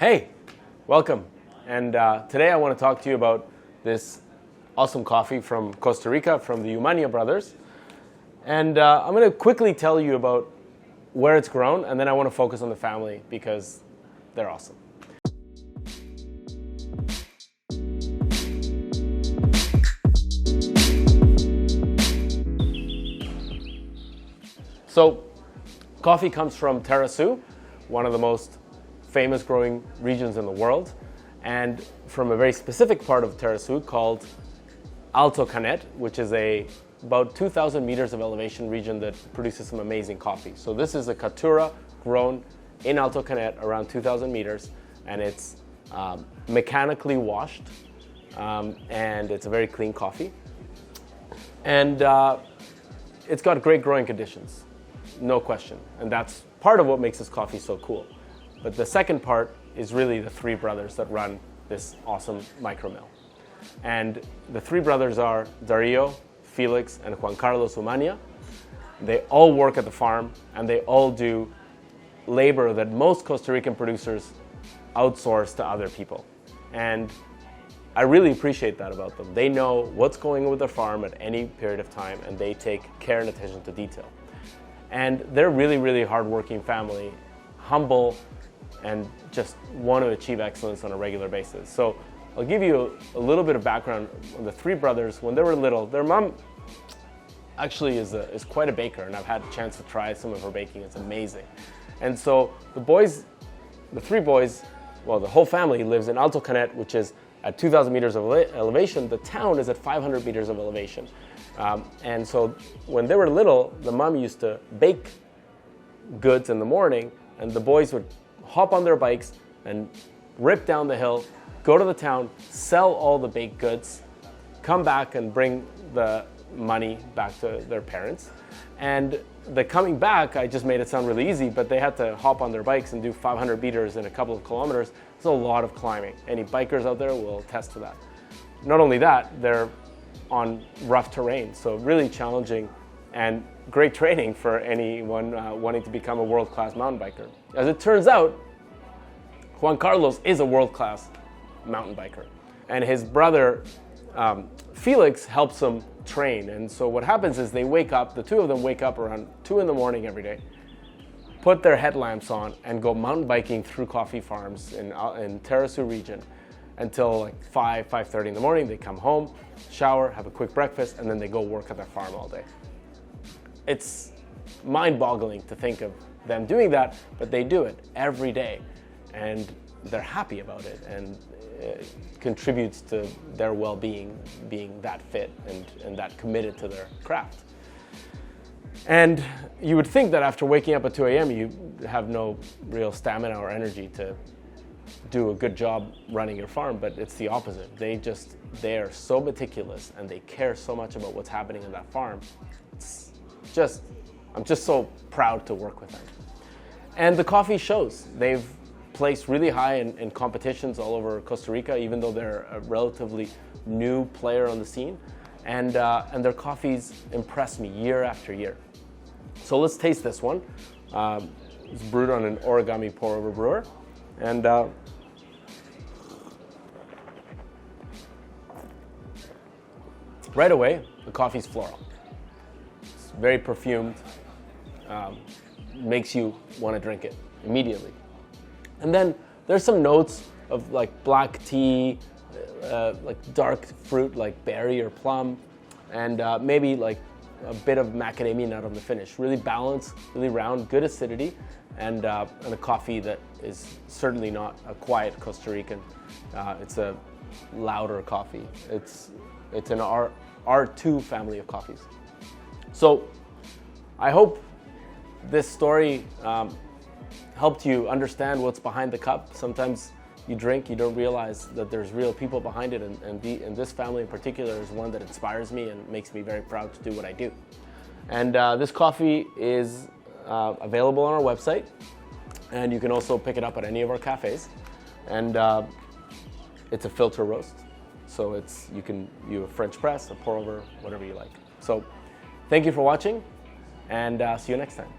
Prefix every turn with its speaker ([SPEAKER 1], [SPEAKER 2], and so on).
[SPEAKER 1] Hey, welcome. And today I want to talk to you about this awesome coffee from Costa Rica from the Umaña brothers. And I'm going to quickly tell you about where it's grown, and then I want to focus on the family because they're awesome. So, coffee comes from Tarasú, one of the most famous growing regions in the world, and from a very specific part of Tarasú called Alto Canet, which is about 2,000 meters of elevation region that produces some amazing coffee. So this is a Caturra grown in Alto Canet around 2,000 meters, and it's mechanically washed, and it's a very clean coffee. And it's got great growing conditions, no question. And that's part of what makes this coffee so cool. But the second part is really the three brothers that run this awesome micro mill. And the three brothers are Darío, Felix, and Juan Carlos Umaña. They all work at the farm, and they all do labor that most Costa Rican producers outsource to other people. And I really appreciate that about them. They know what's going on with their farm at any period of time, and they take care and attention to detail. And they're really, really hardworking family, humble, and just want to achieve excellence on a regular basis. So I'll give you a little bit of background on the three brothers. When they were little, their mom actually is quite a baker, and I've had a chance to try some of her baking. It's amazing. And so the three boys, well, the whole family lives in Alto Canet, which is at 2,000 meters of elevation. The town is at 500 meters of elevation. And so when they were little, the mom used to bake goods in the morning, and the boys would hop on their bikes and rip down the hill, go to the town, sell all the baked goods, come back and bring the money back to their parents. And the coming back, I just made it sound really easy, but they had to hop on their bikes and do 500 meters in a couple of kilometers. It's a lot of climbing. Any bikers out there will attest to that. Not only that, they're on rough terrain, so really challenging and great training for anyone wanting to become a world-class mountain biker. As it turns out, Juan Carlos is a world-class mountain biker, and his brother Felix helps him train. And so what happens is they wake up, the two of them wake up around 2 in the morning every day, put their headlamps on, and go mountain biking through coffee farms in Tarasú region until like 5:30 in the morning. They come home, shower, have a quick breakfast, and then they go work at their farm all day. It's mind-boggling to think of them doing that, but they do it every day, and they're happy about it, and it contributes to their well-being, being that fit and that committed to their craft. And you would think that after waking up at 2 a.m. you have no real stamina or energy to do a good job running your farm, but it's the opposite. They are so meticulous, and they care so much about what's happening in that farm. I'm just so proud to work with them. And the coffee shows. They've placed really high in competitions all over Costa Rica, even though they're a relatively new player on the scene. And their coffees impress me year after year. So let's taste this one. It's brewed on an origami pour-over brewer. And right away, the coffee's floral. It's very perfumed, makes you want to drink it immediately. And then there's some notes of like black tea, like dark fruit like berry or plum, and maybe like a bit of macadamia nut on the finish. Really balanced, really round, good acidity, and a coffee that is certainly not a quiet Costa Rican. It's a louder coffee. It's an R2 family of coffees. So I hope this story helped you understand what's behind the cup. Sometimes you drink, you don't realize that there's real people behind it, and this family in particular is one that inspires me and makes me very proud to do what I do. And this coffee is available on our website, and you can also pick it up at any of our cafes. And it's a filter roast, so you a French press, a pour over, whatever you like. So thank you for watching, and see you next time.